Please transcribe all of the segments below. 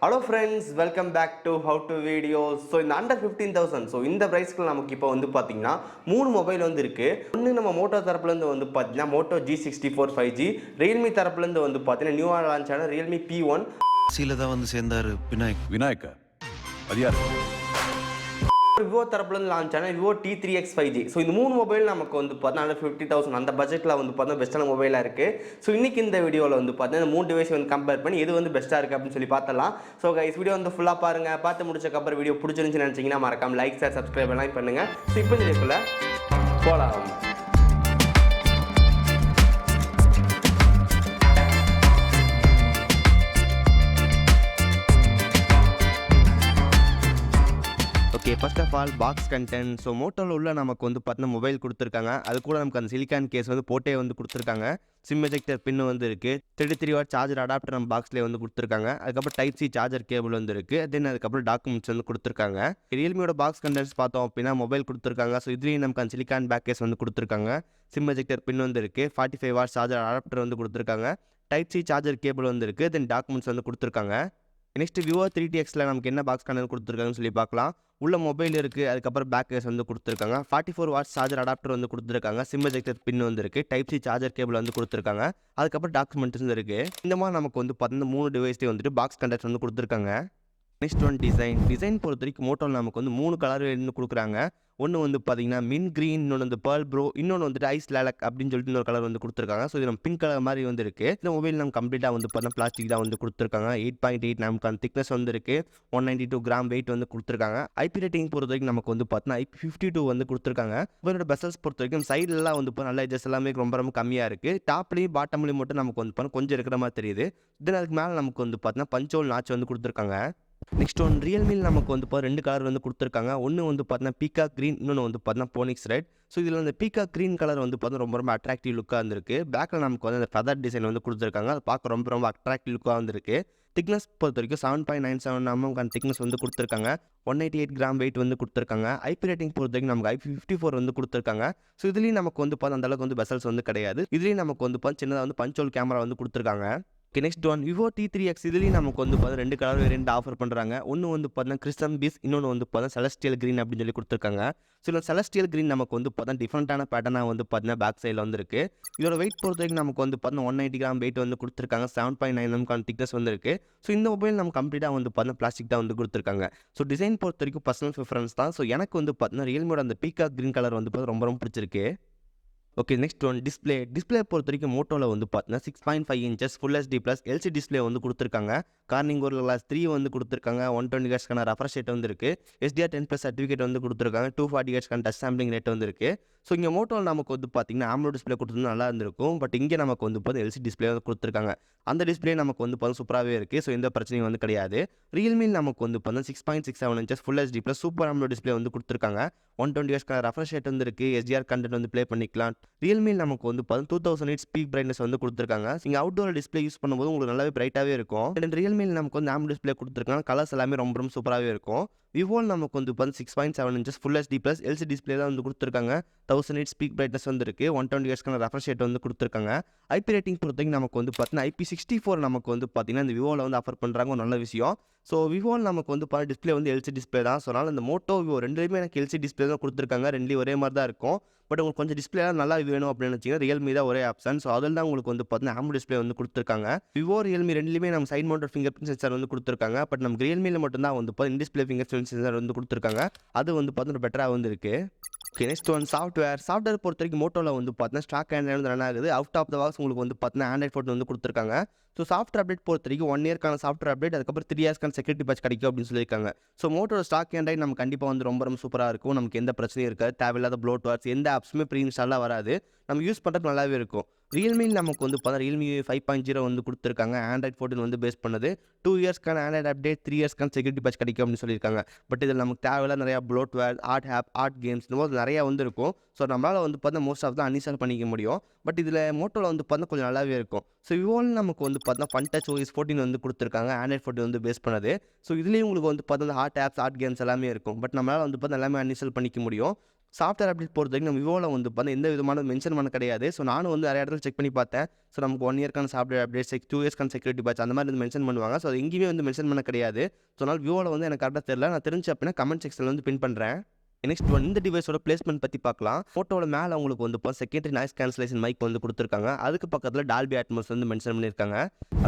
Hello friends, welcome back to how to videos. So இந்த under 15,000 so இந்த ப்ரைஸ்க்கு நமக்கு இப்போ வந்து பார்த்தீங்கன்னா 3 மொபைல் வந்து இருக்குது. ஒன்று நம்ம மோட்டோ தரப்புலேருந்து வந்து பார்த்தீங்கன்னா மோட்டோ G64 5G, ரியல்மி தரப்புலேருந்து வந்து பார்த்தீங்கன்னா நியூவாக லான்ச் ஆன ரியல்மி P1. சில தான் வந்து சேர்ந்தாரு விநாயக்கா. அது யாரு? விவோ தரப்புலேருந்து லான்ச் ஆன விவோ T3X 5G. ஸோ இந்த 3 மொபைல் நமக்கு வந்து பார்த்தீங்கன்னா அண்டர் 50,000 அந்த பட்ஜெட்டில் வந்து பார்த்தீங்கன்னா பெஸ்ட்டான மொபைலாக இருக்குது. ஸோ இன்றைக்கி இந்த வீடியோவில் வந்து பார்த்தீங்கன்னா 3 டிவைஸ் வந்து கம்பேர் பண்ணி எது வந்து பெஸ்ட்டாக இருக்குது அப்படின்னு சொல்லி பார்த்தலாம். ஸோ கைஸ், வீடியோ வந்து ஃபுல்லாக பாருங்கள். பார்த்து முடிச்சக்கப்புறம் வீடியோ பிடிச்சிருந்துச்சுன்னு நினச்சிங்கன்னா மறக்காம லைக், ஷேர், சப்ஸ்கிரைப் எல்லாம் பண்ணுங்கள். ஸோ இப்போ இந்த வீடியோக்குள்ள போகலாம். Okay, first of all box content. So மோட்டோவில் உள்ள நமக்கு வந்து பார்த்தீங்கன்னா மொபைல் கொடுத்துருக்காங்க. அது கூட நமக்கு அந்த சிலிக்கான் கேஸ் வந்து போட்டே வந்து கொடுத்துருக்காங்க. சிம் எஜெக்டர் பின்னு வந்து இருக்குது. 33 வாட் சார்ஜர் அடாப்டர் நம்ம பாக்ஸ்லேயே வந்து கொடுத்துருக்காங்க. அதுக்கப்புறம் டைப் சி சார்ஜர் கேபிள் வந்து இருக்குது. தென் அதுக்கப்புறம் டாக்குமெண்ட்ஸ் வந்து கொடுத்துருக்காங்க. ரியல்மியோட பாக்ஸ் கண்டென்ட்ஸ் பார்த்தோம் அப்படின்னா மொபைல் கொடுத்துருக்காங்க. ஸோ இதுலேயும் நமக்கு அந்த சிலிக்கான் பேக் கேஸ் வந்து கொடுத்துருக்காங்க. சிம் எஜெக்டர் பின் வந்து இருக்குது. 45 வாட் சார்ஜர் அடாப்டர் வந்து கொடுத்துருக்காங்க. டைப் சி சார்ஜர் கேபிள் வந்து இருக்குது. தென் டாக்குமெண்ட்ஸ் வந்து கொடுத்துருக்காங்க. நெக்ஸ்ட் விவோ 3TXல நமக்கு என்ன பாக்ஸ் கண்டென்ட் கொடுத்துருக்காங்கன்னு சொல்லி பார்க்கலாம். உள்ள மொபைல் இருக்குது. அதுக்கப்புறம் பேக் கேஸ் வந்து கொடுத்துருக்காங்க. 44 வாட்ஸ் சார்ஜர் அடாப்டர் வந்து கொடுத்துருக்காங்க. சிம் எஜெக்டர் பின் வந்து இருக்குது. டைப் சி சார்ஜர் கேபிள் வந்து கொடுத்துருக்காங்க. அதுக்கப்புறம் டாக்குமெண்ட்ஸ் வந்து இருக்குது. இந்த மாதிரி நமக்கு வந்து 13 டிவைஸ்லேயே வந்துட்டு பாக்ஸ் கண்டென்ட் வந்து கொடுத்துருக்காங்க. நெக்ஸ்ட் ஒன் டிசைன் பொறுத்த வரைக்கும் மோட்டோவில் நமக்கு வந்து 3 கலர் வந்து கொடுக்குறாங்க. ஒன்று வந்து பார்த்தீங்கன்னா மின் க்ரீன், இன்னொன்று வந்து பேர்ல் ப்ரோ, இன்னொன்று வந்துட்டு ஐஸ் லேலக் அப்படின்னு சொல்லிட்டு இன்னொரு கலர் வந்து கொடுத்துருக்காங்க. ஸோ இது நம்ம பிங்க் கலர் மாதிரி வந்து இருக்குது. இந்த மொபைல் நம்ம கம்ப்ளீட்டாக வந்து பார்த்தீங்கன்னா பிளாஸ்டிக் தான் வந்து கொடுத்துருக்காங்க. 8.8 நமக்கான திக்னஸ் வந்து இருக்குது. 192 கிராம் வெயிட் வந்து கொடுத்துருக்காங்க. ஐபி ரேட்டிங் பொறுத்த வரைக்கும் நமக்கு வந்து பார்த்தீங்கன்னா IP52 வந்து கொடுத்துருக்காங்க. மொபைலோட பெசல்ஸ் பொறுத்த வரைக்கும் சைட்லலாம் வந்து இப்போ நல்ல எஜஸ் எல்லாமே ரொம்ப கம்மியாக இருக்குது. டாப்லேயும் பாட்டம்லேயும் மட்டும் நமக்கு வந்து பார்த்தீங்கன்னா கொஞ்சம் இருக்கிற மாதிரி தெரியுது. தென் அதுக்கு மேலே நமக்கு வந்து பார்த்தீங்கன்னா பஞ்சோல் நாச் வந்து கொடுத்துருக்காங்க. நெக்ஸ்ட் ஒன் ரியல்மியில் நமக்கு வந்து இப்போ 2 கலர் வந்து கொடுத்துருக்காங்க. ஒன்று வந்து பார்த்தீங்கன்னா பீகாக் க்ரீன், இன்னொன்று வந்து பார்த்தீங்கன்னா போனிக்ஸ் ரெட். ஸோ இதில் அந்த பீகாக் க்ரீன் கலர் வந்து பார்த்தீங்கன்னா ரொம்ப அட்ராக்டிவ் லுக்காக இருந்திருக்கு. பேக்கில் நமக்கு வந்து அந்த ஃபெதர் டிசைன் வந்து கொடுத்துருக்காங்க. அது பார்க்க ரொம்ப அட்ராக்டிவ் லுக்காக வந்திருக்கு. திக்னஸ் பொறுத்த வரைக்கும் 7.97 mm திக்னஸ் வந்து கொடுத்துருக்காங்க. 188 கிராம் வெயிட் வந்து கொடுத்துருக்காங்க. ஐபி ரேட்டிங் பொறுத்த வரைக்கும் நமக்கு IP54 வந்து கொடுத்துருக்காங்க. ஸோ இதுலேயும் நமக்கு வந்து பார்த்தா அந்தளவுக்கு வந்து பெசல்ஸ் வந்து கிடையாது. இதுலேயும் நமக்கு வந்து பார்த்தா சின்னதாக வந்து பஞ்சோல் கேமரா வந்து கொடுத்துருக்காங்க. Next one Vivo T3X. இதுலேயும் நமக்கு வந்து பார்த்தா 2 கலர் வேரியன்ட் ஆஃபர் பண்ணுறாங்க. ஒன்று வந்து பார்த்தீங்கன்னா கிறிஸ்டம் பீஸ், இன்னொன்று வந்து பார்த்தீங்கன்னா செலஸ்டியல் க்ரீன் அப்படின்னு சொல்லி கொடுத்துருக்காங்க. ஸோ இந்த செலஸ்டியல் க்ரீன் நமக்கு வந்து பார்த்தா டிஃப்ரெண்ட்டான பேட்டர்னாக வந்து பார்த்தீங்கன்னா பேக் சைடில் வந்து இருக்குது. இதோட வெயிட் பொறுத்த வரைக்கும் நமக்கு வந்து பார்த்தீங்கன்னா 190 கிராம் வெயிட் வந்து கொடுத்துருக்காங்க. 7.9 mm திக்னஸ் வந்து இருக்குது. ஸோ இந்த மொபைல் நம்ம கம்ப்ளீட்டாக வந்து பார்த்தீங்கன்னா பிளாஸ்டிக் தான் வந்து கொடுத்துருக்காங்க. ஸோ டிசைன் பொறுத்த வரைக்கும் பர்சனல் ப்ரிஃபரன்ஸ் தான். ஸோ எனக்கு வந்து பார்த்தீங்கன்னா ரியல்மியோட அந்த பீகாக் க்ரீன் கலர் வந்து பார்த்தா ரொம்ப பிடிச்சிருக்கு. ஓகே, நெக்ஸ்ட் ஒன் டிஸ்பிளே பொறுத்த வரைக்கும் மோட்டோவில் வந்து பார்த்தீங்கன்னா 6.5 inches full HD plus LCD display வந்து கொடுத்துருக்காங்க. கார்னிங் ஒரு கிளாஸ் 3 வந்து கொடுத்துருக்காங்க. 120 ஹெர்ட்ஸ்க்கான ரெஃப்ரெஷ் ரேட் வந்து இருக்குது. SDR10+ சர்டிஃபிகேட் வந்து கொடுத்துருக்காங்க. 240 ஹெர்ட்ஸ்க்கான டச் சாம்பிளிங் ரேட் வந்து இருக்குது. ஸோ இங்கே மோட்டோவில் நமக்கு வந்து பார்த்தீங்கன்னா AMOLED டிஸ்பிளே கொடுத்துருந்தா நல்லா இருந்திருக்கும். பட் இங்கே நமக்கு வந்து பார்த்தீங்கன்னா LCD டிஸ்பிளே வந்து கொடுத்துருக்காங்க. அந்த டிஸ்பிளே நமக்கு வந்து பார்த்தீங்கன்னா சூப்பராகவே இருக்குது. ஸோ எந்த பிரச்சனையும் வந்து கிடையாது. ரியல்மியில் நமக்கு வந்து பார்த்தீங்கன்னா 6.67 inches full HD plus super AMOLED display வந்து கொடுத்துருக்காங்க. 120 ஹெர்ட்ஸ்க்கான ரெஃப்ரெஷ் ரேட் வந்து இருக்குது. SDR கண்டென்ட் வந்து ப்ளே பண்ணிக்கலாம். ரியல்மியில் நமக்கு வந்து 2000 nits பீக் பிரைட்னஸ் வந்து கொடுத்துருக்காங்க. நீங்கள் அவுட்டோர் டிஸ்பிளே யூஸ் பண்ணும்போது உங்களுக்கு நல்லாவே பிரைட்டாகவே இருக்கும். அண்ட் ரியல்மியில் நமக்கு வந்து AMOLED டிஸ்பிளே கொடுத்துருக்காங்க. கலர்ஸ் எல்லாமே ரொம்ப சூப்பராகவே இருக்கும். விவோவில் நமக்கு வந்து 6.7 inches full HD plus LCD display தான் வந்து கொடுத்துருக்காங்க. 1000 nits பீக் பிரைட்னஸ் வந்து இருக்குது. 120 ஹெர்ட்ஸ்க்கான ரெஃப்ரெஷ் ரேட் வந்து கொடுத்துருக்காங்க. ஐபி ரேட்டிங் பொறுத்தவரைக்கும் நமக்கு வந்து பார்த்தீங்கன்னா IP64 நமக்கு வந்து பார்த்தீங்கன்னா இந்த விவோவில் வந்து ஆஃபர் பண்ணுறாங்க. ஒரு நல்ல விஷயம். ஸோ விவோவில் நமக்கு வந்து டிஸ்பிளே வந்து LCD டிஸ்பிளே தான். ஸோ அதனால் இந்த மோட்டோ விவோ ரெண்டுலேயுமே எனக்கு LCD டிஸ்பிளே தான் கொடுத்துருக்காங்க. ரெண்டுலேயும் ஒரே மாதிரி தான் இருக்கும். பட் உங்களுக்கு கொஞ்சம் டிஸ்பிளேலாம் நல்லா வேணும் அப்படின்னு நினச்சிங்கன்னா ரியல்மி தான் ஒரே ஆப்ஷன். ஸோ அதில் தான் உங்களுக்கு வந்து பார்த்தீங்கன்னா AMOLED டிஸ்பிளே வந்து கொடுத்துருக்காங்க. விவோ ரியல்மி ரெண்டுலேயுமே நம்ம side mounted fingerprint sensor வந்து கொடுத்துருக்காங்க. பட் நமக்கு ரியல்மியில் மட்டும் தான் வந்து in display fingerprint sensor வந்து கொடுத்துருக்காங்க. அது வந்து பார்த்தீங்கன்னா பெட்டராக வந்து இருக்குது. ஓகே, நெக்ஸ்ட் ஒன் சாஃப்ட்வேர் பொறுத்த வரைக்கும் மோட்டோவில் வந்து பார்த்தீங்கன்னா ஸ்டாக் ஆண்ட்ராய்டு வந்து ரன் ஆகுது. அவுட் ஆஃப் த பாக்ஸ் உங்களுக்கு வந்து பார்த்தீங்கன்னா ஆண்ட்ராய்ட் ஃபோன் வந்து கொடுத்துருக்காங்க. ஸோ சாஃப்ட்வேர் அப்டேட் பொறுத்த வரைக்கும் 1 இயர்க்கான சாஃப்ட்வேர் அப்டேட், அதுக்கப்புறம் 3 இயர்ஸ்க்கான செக்யூரிட்டி பேட்ச் கிடைக்கும் அப்படின்னு சொல்லியிருக்காங்க. ஸோ மோட்டோட ஸ்டாக் ஆண்ட்ராய்டு நம்ம கண்டிப்பாக வந்து ரொம்ப சூப்பராக இருக்கும். நமக்கு எந்த பிரச்சனையும் இருக்காது. தேவையில்லாத ப்ளோட்வேர்ஸ் எந்த ஆப்ஸுமே ப்ரீ இன்ஸ்டாலாக வராது. நம்ம யூஸ் பண்ணுறதுக்கு நல்லாவே இருக்கும். ரியல்மியில் நமக்கு வந்து பார்த்தா ரியல்மி 5.0 வந்து கொடுத்துருக்காங்க. ஆண்ட்ராய்ட் 14 வந்து பேஸ் பண்ணது. 2 இயர்ஸ்க்கான ஆண்ட்ராய்டு அப்டேட், 3 இயர்ஸ்க்கான செக்யூரிட்டி பேட்ச் கிடைக்கும் அப்படின்னு சொல்லியிருக்காங்க. பட் இதில் நமக்கு தேவையில்ல நிறையா ப்ளோட்வேர், ஆர்ட் கேம்ஸ் இந்த மாதிரி நிறையா வந்து இருக்கும். ஸோ நம்மளால் வந்து பார்த்தா மோஸ்ட் ஆஃப் தான் அன்இன்ஸ்டால் பண்ணிக்க முடியும். பட் இதில் மோட்டோவில் வந்து பார்த்தா கொஞ்சம் நல்லாவே இருக்கும். ஸோ விவோவில் நமக்கு வந்து பார்த்தா FunTouch OS 14 வந்து கொடுத்துருக்காங்க. ஆண்ட்ராய்ட் 14 வந்து பேஸ் பண்ணது. ஸோ இதுலேயும் உங்களுக்கு வந்து பார்த்தா ஆர்ட் கேம்ஸ் எல்லாமே இருக்கும். பட் நம்மளால் வந்து பார்த்தா எல்லாமே அன்இன்ஸ்டால் பண்ணிக்க முடியும். சாஃப்ட்வேர் அப்டேட் பொறுத்த வரைக்கும் நம்ம விவோவில் வந்து பார்த்தா எந்த விதமான மென்ஷன் பண்ண கிடையாது. ஸோ நானும் வந்து நிறைய இடத்துல செக் பண்ணி பார்த்தேன். ஸோ நமக்கு 1 இயர்க்கான சாஃப்ட்வேர் அப்டேட்ஸ் 2 இயர்ஸ்க்கான செக்யூரிட்டி பேட்ச் அந்த மாதிரி வந்து மென்ஷன் பண்ணுவாங்க. ஸோ அது எங்கேயுமே வந்து மென்ஷன் பண்ண கிடையாது. ஸோ அதனால் விவோவில் வந்து எனக்கு கரெக்டாக தெரியல. நான் தெரிஞ்சு அப்படின்னா கமெண்ட் செக்ஷனில் வந்து பின் பண்ணுறேன். நெக்ஸ்ட் ஒன் இந்த டிவைஸோட பிளேஸ்மெண்ட் பற்றி பார்க்கலாம். ஃபோட்டோவில் மேலே உங்களுக்கு வந்து செகண்டரி நாய்ஸ் கேன்சலேஷன் மைக் வந்து கொடுத்துருக்காங்க. அதுக்கு பக்கத்தில் டால்பி அட்மாஸ் வந்து மென்ஷன் பண்ணியிருக்காங்க.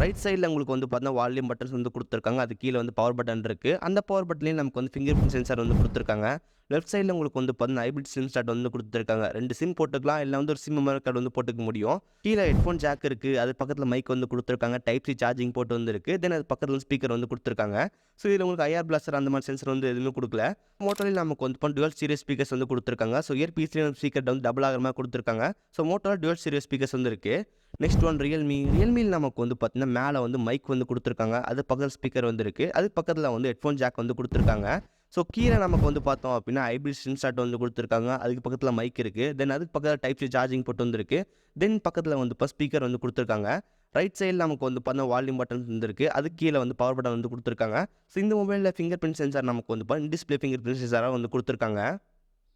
ரைட் சைடில் உங்களுக்கு வந்து பார்த்தீங்கன்னா வால்யூம் பட்டன்ஸ் வந்து கொடுத்துருக்காங்க. அது கீழே வந்து பவர் பட்டன் இருக்குது. அந்த பவர் பட்டன்லேயும் நமக்கு வந்து ஃபிங்கர் பிரிண்ட் சென்சார் வந்து கொடுத்துருக்காங்க. லெஃப்ட் சைடில் உங்களுக்கு வந்து பார்த்தீங்கன்னா ஹைபிரிட் சிம் ஸ்லாட் வந்து கொடுத்துருக்காங்க. 2 சிம் போட்டுக்கலாம், இல்லை வந்து ஒரு சிம் மெமரி கார்டு வந்து போட்டுக்க முடியும். கீழே ஹெட்ஃபோன் ஜாக் இருக்குது. அது பக்கத்தில் மைக் வந்து கொடுத்துருக்காங்க. டைப் சி சார்ஜிங் போட்டு வந்து இருக்குது. தென் அது பக்கத்தில் ஸ்பீக்கர் வந்து கொடுத்துருக்காங்க. ஸோ இதில் உங்களுக்கு ஐஆர் பிளாஸ்டர் அந்த மாதிரி சென்சர் வந்து எதுவுமே கொடுக்கல. மோட்டோவில் நமக்கு வந்து டுவல் சீரியஸ் ஸ்பீக்கர்ஸ் வந்து கொடுத்துருக்காங்க. ஸோ இயர் பீஸ்லேயும் ஸ்பீக்கர் வந்து டபுள் ஆகிற மாதிரி கொடுத்துருக்காங்க. ஸோ மோட்டோவில் டுவல் சீரியஸ் ஸ்பீக்கர்ஸ் வந்து இருக்குது. நெக்ஸ்ட் ஒன் ரியல்மியில் நமக்கு வந்து பார்த்தீங்கன்னா மேலே வந்து மைக் வந்து கொடுத்துருக்காங்க. அது பக்கத்தில் ஸ்பீக்கர் வந்து இருக்குது. அது பக்கத்தில் வந்து ஹெட்ஃபோன் ஜாக் வந்து கொடுத்துருக்காங்க. ஸோ கீழே நமக்கு வந்து பார்த்தோம் அப்படின்னா ஹைபிரிட் சிம் ஸ்லாட் வந்து கொடுத்துருக்காங்க. அதுக்கு பக்கத்தில் மைக் இருக்குது. தென் அதுக்கு பக்கத்தில் டைப் சி சார்ஜிங் போட்டு வந்துருக்கு. தென் பக்கத்தில் வந்து இப்போ ஸ்பீக்கர் வந்து கொடுத்துருக்காங்க. ரைட் சைடில் நமக்கு வந்து பார்த்தா வால்யூம் பட்டன் வந்துருக்கு. அதுக்கு கீழே வந்து பவர் பட்டன் வந்து கொடுத்துருக்காங்க. ஸோ இந்த மொபைலில் ஃபிங்கர் பிரிண்ட் சென்சார் நமக்கு வந்து பார்த்தா டிஸ்பிளே ஃபிங்கர் பிரிண்ட் சென்சாராக வந்து கொடுத்துருக்காங்க.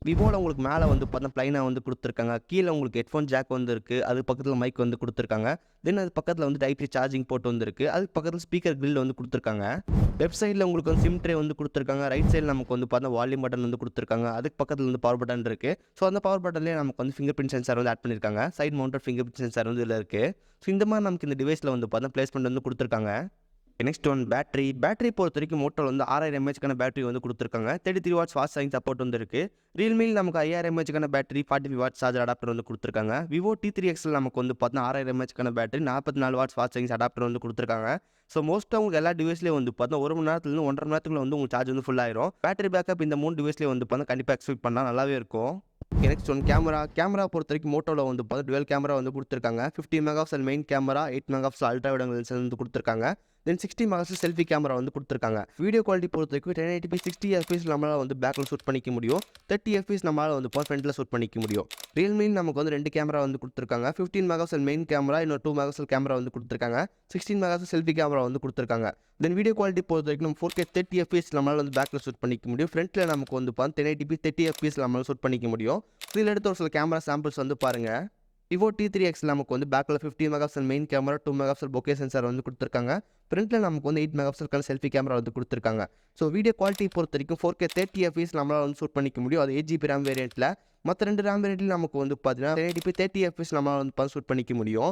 விவோவில் உங்களுக்கு மேலே வந்து பார்த்தா ப்ளைனாக வந்து கொடுத்துருக்காங்க. கீழே உங்களுக்கு ஹெட்ஃபோன் ஜாக் வந்து இருக்குது. அது பக்கத்தில் மைக் வந்து கொடுத்துருக்காங்க. தென் அது பக்கத்தில் வந்து டைப் சி சார்ஜிங் போட்டு வந்துருக்கு. அதுக்கு பக்கத்தில் ஸ்பீக்கர் கிரில் வந்து கொடுத்துருக்காங்க. லெஃப்ட் சைடில் உங்களுக்கு வந்து சிம் ட்ரே வந்து கொடுத்துருக்காங்க. ரைட் சைடில் நமக்கு வந்து பார்த்தா வால்யூம் பட்டன் வந்து கொடுத்துருக்காங்க. அதுக்கு பக்கத்தில் வந்து பவர் பட்டன் இருக்குது. ஸோ அந்த பவர் பட்டன்லேயே நமக்கு வந்து ஃபிங்கர் பிரிண்ட் சென்சார் வந்து ஆட் பண்ணியிருக்காங்க. Side mounted fingerprint sensor வந்து இதில் இருக்குது. ஸோ இந்த மாதிரி நமக்கு இந்த டிவைஸில் வந்து பார்த்தா பிளேஸ்மெண்ட் வந்து கொடுத்துருக்காங்க. நெக்ஸ்ட் ஒன் பேட்டரி பொறுத்த வரைக்கும் மோட்டோவில் வந்து 6000 mAhக்கான பேட்டரி வந்து கொடுத்துருக்காங்க. 33 வாட்ஸ் ஃபாஸ்ட் சார்ஜிங் சப்போர்ட் வந்து இருக்குது. ரியல்மியில் நமக்கு 5000 mAhக்கான பேட்டரி 45 வாட்ஸ் சார்ஜர் அடாப்டர் வந்து கொடுத்துருக்காங்க. விவோ T3Xல் நமக்கு வந்து பார்த்தா 6000 mAhக்கான battery 44 watts fast charging adapter வந்து கொடுத்துருக்காங்க. ஸோ மோஸ்ட்டாக உங்களுக்கு எல்லா டிவைஸ்லேயும் வந்து பார்த்தா 1 மணி நேரத்துலேருந்து 1.5 மணி நேரத்துக்குள்ள வந்து உங்களுக்கு சார்ஜ் வந்து ஃபுல் ஆயிரும். பேட்டரி பேக்கப் இந்த 3 டிவைஸ்லேயே வந்து பார்த்தா கண்டிப்பாக எக்ஸ்பெக்ட் பண்ணால் நல்லாவே இருக்கும். நெக்ஸ்ட் ஒன் கேமரா பொறுத்த வரைக்கும் மோட்டோவில் வந்து பார்த்தா டுவெல் கேமரா வந்து கொடுத்துருக்காங்க. 50 megapixel main camera, 8 megapixel ultra wide angle lens வந்து கொடுத்துருக்காங்க. தென் 60 மெகாபிக்சல் செல்ஃபி கேமரா வந்து கொடுத்துருக்காங்க. வீடியோ குவாலிட்டி பொறுத்த வரைக்கும் 1080p 60 FPS நம்மளால் வந்து பேக்கில் ஷூட் பண்ணிக்க முடியும். 30 FPS நம்மளால் வந்து ஃப்ரண்ட்டில் ஷூட் பண்ணிக்க முடியும். ரியல்மியில் நமக்கு வந்து 2 கேமரா வந்து கொடுத்துருக்காங்க. 15 மெகாபிக்சல் மெயின் கேமரா, இன்னொரு 2 மெகாபிக்சல் கேமரா வந்து கொடுத்துருக்காங்க. 16 மெகாபிக்சல் செல்ஃபி கேமரா வந்து கொடுத்துருக்காங்க. தென் வீடியோ குவாலிட்டி பொறுத்த வரைக்கும் நம்ம 4K 30 FPS நம்மளால் வந்து பேக்கில் ஷூட் பண்ணிக்க முடியும். ஃப்ரண்ட்டில் நமக்கு வந்து 1080p 30 FPS நம்மளால் ஷூட் பண்ணிக்க முடியும். இதில் எடுத்த ஒரு சில கேமரா சாம்பிள்ஸ் வந்து பாருங்கள். விவோ T3X நமக்கு வந்து பேக்கில் 50 megapixel main camera, 2 megapixel bouquet sensor வந்து கொடுத்துருக்காங்க. ஃப்ரண்ட்டில் நமக்கு வந்து 8 மெகாபிக்சல்கான செல்ஃபி கேமரா வந்து கொடுத்துருக்காங்க. ஸோ வீடியோ குவாலிட்டி பொறுத்த வரைக்கும் 4K 30 FPS நம்மளால் வந்து ஷூட் பண்ணிக்க முடியும். அது 8GB RAM வேரியண்ட்டில். மற்ற 2 RAM வேரியண்ட்டில் நமக்கு வந்து பார்த்தீங்கன்னா 1080p 30 FPS நம்மளால் வந்து ஷூட் பண்ணிக்க முடியும்.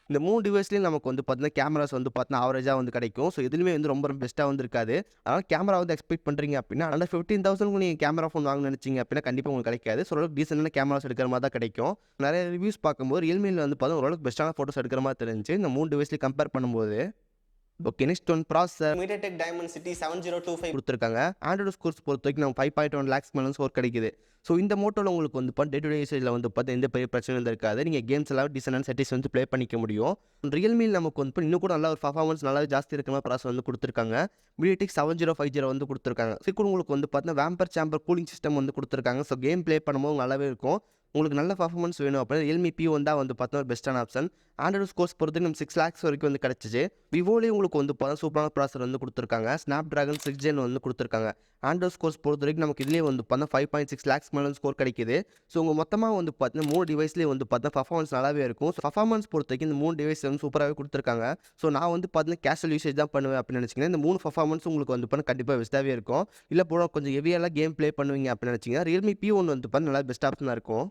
இந்த 3 டிவைஸ்லேயும் நமக்கு வந்து பார்த்தீங்கன்னா கேமராஸ் வந்து பார்த்தீங்கன்னா ஆவரேஜாக வந்து கிடைக்கும். ஸோ எதுவுமே வந்து ரொம்ப பெஸ்ட்டாக வந்து இருக்காது. அதனால் கேமரா வந்து எக்ஸ்பெக்ட் பண்ணுறீங்க அப்படின்னா அண்டர் 15,000 நீங்கள் கேமரா ஃபோன் வாங்க நினச்சிங்க அப்படின்னா கண்டிப்பாக உங்களுக்கு கிடைக்காது. ஸோ ஓரளவுக்கு டீசெண்டான கேமராஸ் எடுக்கிற மாதிரி தான் கிடைக்கும். நிறைய ரிவ்யூஸ் பார்க்கும்போது ரியல்மியில் வந்து பார்த்தா ஓரளவுக்கு பெஸ்ட்டான ஃபோட்டோஸ் எடுக்கிற மாதிரி தெரிஞ்சு இந்த 3 டிவைஸ்லேயும் கம்பேர் பண்ணும்போது. Okay next one processor MediaTek Dimensity 7025 கொடுத்துருக்காங்க. ஆண்ட்ராய்டு ஸ்கோர்ஸ் பொறுத்த வரைக்கும் நம்ம 5.1 lakhs மேலே ஸ்கோர் கிடைக்குது. ஸோ இந்த மோட்டோவில் உங்களுக்கு வந்து டே டு டே யூசேஜில் வந்து பார்த்தா எந்த பெரிய பிரச்சனையும் வந்து இருக்காது. நீங்கள் கேம்ஸ் எல்லாம் டீசெண்டான செட்டிங்ஸ் வந்து ப்ளே பண்ணிக்க முடியும். ரியல்மியில் நமக்கு வந்து இன்னும் கூட நல்ல ஒரு பர்ஃபார்மன்ஸ் நல்லா ஜாஸ்தி இருக்கிற மாதிரி ப்ராசஸ் வந்து கொடுத்துருக்காங்க. MediaTek 7050 வந்து கொடுத்துருக்காங்க. இதுக்கு உங்களுக்கு வந்து பார்த்தீங்கன்னா வேம்பர் சேம்பர் கூலிங் சிஸ்டம் வந்து கொடுத்துருக்காங்க. ஸோ கேம் ப்ளே பண்ணும்போது நல்லாவே இருக்கும். உங்களுக்கு நல்ல பர்ஃபார்மன்ஸ் வேணும் அப்படின்னா Realme P1 தான் வந்து பார்த்தா ஒரு பெஸ்ட்டான ஆப்ஷன். ஆண்ட்ராய்டு ஸ்கோர்ஸ் பொறுத்து நம்ம 6 lakhs வரைக்கும் வந்து கிடச்சிச்சு. விவோலேயே உங்களுக்கு வந்து பார்த்தா சூப்பரான ப்ராசர் வந்து கொடுத்துருக்காங்க. Snapdragon 6 Gen வந்து கொடுத்துருக்காங்க. ஆண்ட்ராய்டு ஸ்கோர்ஸ் பொறுத்த வரைக்கும் நமக்கு இதுலேயே வந்து பார்த்தா 5.6 lakhs மேலே ஸ்கோர் கிடைக்குது. ஸோ உங்கள் மொத்தமாக வந்து பார்த்தீங்கன்னா 3 டிவைஸ்லேயே வந்து பார்த்தா பர்ஃபார்மன்ஸ் நல்லாவே இருக்கும். ஸோ பர்ஃபார்மன்ஸ் பொறுத்த வரைக்கும் இந்த 3 டிவைஸ் வந்து சூப்பராகவே கொடுத்துருக்காங்க. ஸோ நான் வந்து பார்த்தீங்கன்னா கேஷுவல் யூசேஜ் தான் பண்ணுவேன் அப்படின்னு நினச்சிங்கன்னா இந்த 3 பர்ஃபார்மன்ஸ் உங்களுக்கு வந்து பார்த்தா கண்டிப்பாக பெஸ்ட்டாகவே இருக்கும். இல்லை போட கொஞ்சம் ஹெவியெல்லாம் கேம் ப்ளே பண்ணுவீங்க அப்படின்னு நினச்சிங்கன்னா Realme P1 வந்து பார்த்தா நல்லா பெஸ்ட் ஆப்ஷனாக இருக்கும்.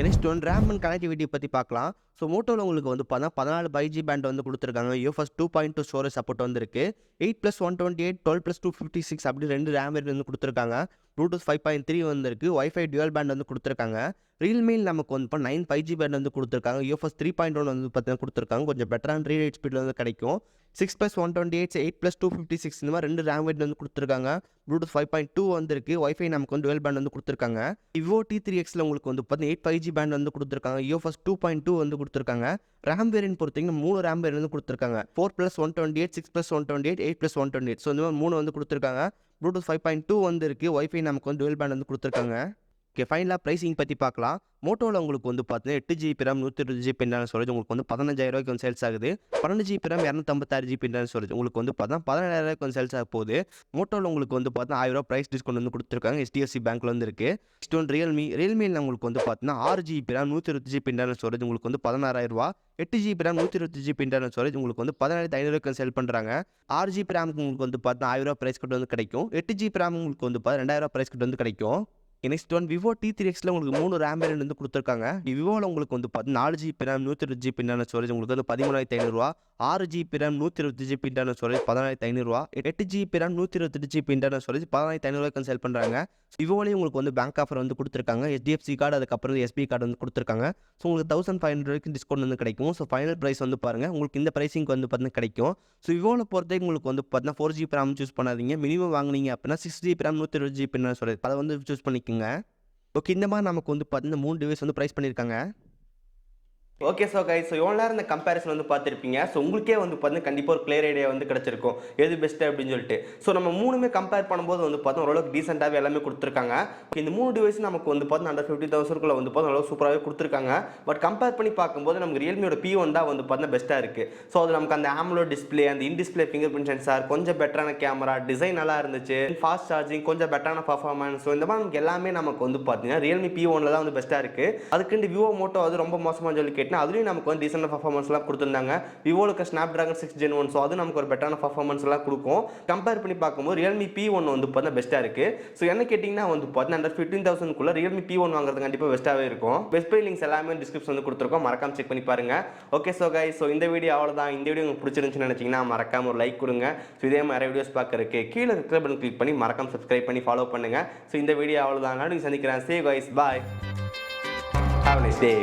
Next one RAM and connectivity பற்றி பார்க்கலாம். ஸோ மோட்டோவில் உங்களுக்கு வந்து பார்த்தா 14 5G பேண்ட் வந்து கொடுத்துருக்காங்க. UFS 2.2 ஸ்டோரேஜ் சப்போர்ட் வந்துருக்கு. 8+128 12+256 அப்படி 2 ரேம் வேரியன்ட் வந்து கொடுத்துருக்காங்க. ப்ளூடூத் 5.3 வந்துருக்கு. Wi-Fi dual பேண்ட் வந்து கொடுத்துருக்காங்க. ரியல்மியில் நமக்கு வந்து 9 5G பேண்ட் வந்து கொடுத்துருக்காங்க. UFS 3.1 வந்து பார்த்தீங்கன்னா கொடுத்துருக்காங்க. கொஞ்சம் பெட்டரான ரீட் ஸ்பீடில் வந்து கிடைக்கும். 6+128 8+256 இந்த மாதிரி 2 ரேம் வேரியன்ட் வந்து கொடுத்துருக்காங்க. ப்ளூடூத் 5.2 வந்துருக்கு. Wi-Fi நமக்கு வந்து dual பேண்ட் வந்து கொடுத்துருக்காங்க. விவோ T3Xல் உங்களுக்கு வந்து பார்த்தீங்கன்னா 8 5G பேண்ட் வந்து கொடுத்துருக்காங்க. UFS 2.2 வந்து கொடுத்துருக்காங்க. ரேம் வேரியன்ட் பொறுத்தவரைக்கும் 3 ரேம் வேரியன்ட் வந்து கொடுத்துருக்காங்க. 4+128 6+128 8+128 ஸோ இந்த மாதிரி 3 வந்து கொடுத்துருக்காங்க. ப்ளூடூத் 5.2 வந்து இருக்குது. Wi-Fi நமக்கு வந்து dual பேண்ட் வந்து கொடுத்துருக்காங்க. ஓகே, ஃபைனலாக ப்ரைஸிங் பற்றி பார்க்கலாம். மோட்டோவில் உங்களுக்கு வந்து பார்த்தீங்கன்னா 8 GB RAM 128 GB internal storage உங்களுக்கு வந்து 15,000 வந்து சேல்ஸ் ஆகுது. 12 GB RAM 256 GB internal storage உங்களுக்கு வந்து பார்த்தீங்கன்னா 17,000 வந்து சேல்ஸ் ஆக போகுது. மோட்டோவில் உங்களுக்கு வந்து பார்த்தீங்கன்னா 1000 ப்ரைஸ் டிஸ்கவுண்ட் வந்து கொடுத்துருக்காங்க. HDFC பேங்க்ல வந்து இருக்கு. நெக்ஸ்ட் ஒன் ரியல்மியில் உங்களுக்கு வந்து பார்த்தீங்கன்னா 6 GB RAM 128 GB internal storage உங்களுக்கு வந்து 16,000. 8 GB RAM 128 GB internal storage உங்களுக்கு வந்து 17,500 சேல் பண்ணுறாங்க. 6 GB RAM உங்களுக்கு வந்து பார்த்தீங்கன்னா 1000 ப்ரைஸ் கட் வந்து கிடைக்கும். 8 GB RAM உங்களுக்கு வந்து 2,000 ப்ரைஸ் கட் வந்து கிடைக்கும். நெக்ஸ்ட் ஒன் விவோ T3Xல உங்களுக்கு 3 ரேம் வேரியன்ட் வந்து கொடுத்துருக்காங்க. விவோவில் உங்களுக்கு வந்து பார்த்தீங்கன்னா 4 GB RAM 128 GB internal storage உங்களுக்கு வந்து 13,500. 6 GB RAM 128 GB internal storage 14,500. 8 GB RAM 128 GB internal storage 14,500 sale பண்ணுறாங்க. விவோலேயும் உங்களுக்கு வந்து பேங்க் ஆஃபர் வந்து கொடுத்துருக்காங்க. HDFC கார்டு அதுக்கப்புறம் SBI கார்டு வந்து கொடுத்துருக்காங்க. ஸோ உங்களுக்கு 1,500 டிஸ்கவுண்ட் வந்து கிடைக்கும். ஸோ ஃபைனல் ப்ரைஸ் வந்து பாருங்கள் உங்களுக்கு இந்த ப்ரைஸிங் வந்து பார்த்தீங்கன்னா கிடைக்கும். ஸோ விவோவில் பொறுத்தவரைக்கும் உங்களுக்கு வந்து பார்த்தீங்கன்னா 4 GB RAM சூஸ் பண்ணாதீங்க. மினிமம் வாங்குனீங்க அப்படின்னா 6 GB RAM 128 GB internal storage அதை வந்து சூஸ் பண்ணிக்கோங்க. ஓகே, இந்த மாதிரி நமக்கு வந்து பார்த்தீங்கன்னா 3 டிவைஸ் வந்து ப்ரைஸ் பண்ணியிருக்காங்க. ஓகே கைஸ், ஸோ எவ்வளோ நேரம் இந்த கம்பேரிசன் வந்து பார்த்துருப்பீங்க. ஸோ உங்களுக்கே வந்து பார்த்தீங்கன்னா கண்டிப்பாக ஒரு கிளியர் ஐடியா வந்து கிடச்சிருக்கும் எது பெஸ்ட்டு அப்படின்னு சொல்லிட்டு. ஸோ நம்ம 3மே கம்பேர் பண்ணும்போது வந்து பார்த்தோம் ஓரளவுக்கு டீசெண்டாகவே எல்லாமே கொடுத்துருக்காங்க. இந்த 3 டிவைஸ் நமக்கு வந்து பார்த்தீங்கன்னா அண்டர் 50,000 வந்து பார்த்தோம் ஓரளவுக்கு சூப்பராகவே கொடுத்துருக்காங்க. பட் கம்பேர் பண்ணி பார்க்கும்போது நமக்கு ரியல்மியோட P1 தான் வந்து பார்த்தீங்கன்னா பெஸ்ட்டாக இருக்குது. ஸோ அது நமக்கு அந்த AMOLED டிஸ்பிளே, அந்த இன்டிஸ்பிளே ஃபிங்கர் பிரிண்ட் சென்சார், கொஞ்சம் பெட்டரான கேமரா, டிசைன் நல்லா இருந்துச்சு, ஃபாஸ்ட் சார்ஜிங், கொஞ்சம் பெட்டரான பர்ஃபார்மன்ஸ். ஸோ இந்த மாதிரி நமக்கு எல்லாமே நமக்கு வந்து பார்த்தீங்கன்னா ரியல்மி P1 தான் வந்து பெஸ்ட்டாக இருக்குது. அதுக்குண்டு விவோ மோட்டோ அது ரொம்ப மோசமாக சொல்லி கேட்டால் அதுலேயும் நமக்கு வந்து டீசென்ட் பர்ஃபார்மன்ஸ்லாம் கொடுத்துருந்தாங்க. விவோலுக்கு Snapdragon 6 Gen 1, ஸோ அது நமக்கு ஒரு பெட்டரான பர்ஃபார்மன்ஸ்லாம் கொடுக்கும். கம்பேர் பண்ணி பார்க்கும்போது ரியல்மி P1 வந்து பார்த்தீங்கன்னா பெஸ்ட்டாக இருக்குது. ஸோ என்ன கேட்டிங்கன்னா வந்து பார்த்தீங்கன்னா அண்டர் 15,000 ரியல்மி P1 வாங்குறது கண்டிப்பாக பெஸ்ட்டாகவே இருக்கும். பெஸ்ட் பை லிங்க்ஸ் எல்லாமே டிஸ்கிரிப்ஷன் வந்து கொடுத்துருக்கோம், மறக்காம செக் பண்ணி பாருங்க. ஓகே கைஸ், ஸோ இந்த வீடியோ அவ்வளோதான். இந்த வீடியோ உங்களுக்கு பிடிச்சிருந்துச்சுன்னு நினச்சிங்கன்னா மறக்காம ஒரு லைக் கொடுங்க. ஸோ இதே மாதிரி வீடியோஸ் பார்க்கறதுக்கு கீழே இருக்கிற பட்டன் கிளிக் பண்ணி மறக்காம சப்ஸ்கிரைப் பண்ணி ஃபாலோ பண்ணுங்க. ஸோ இந்த வீடியோ அவ்வளோதான். நாளைக்கு சந்திக்கிறேன். See you guys, bye. Have a nice day.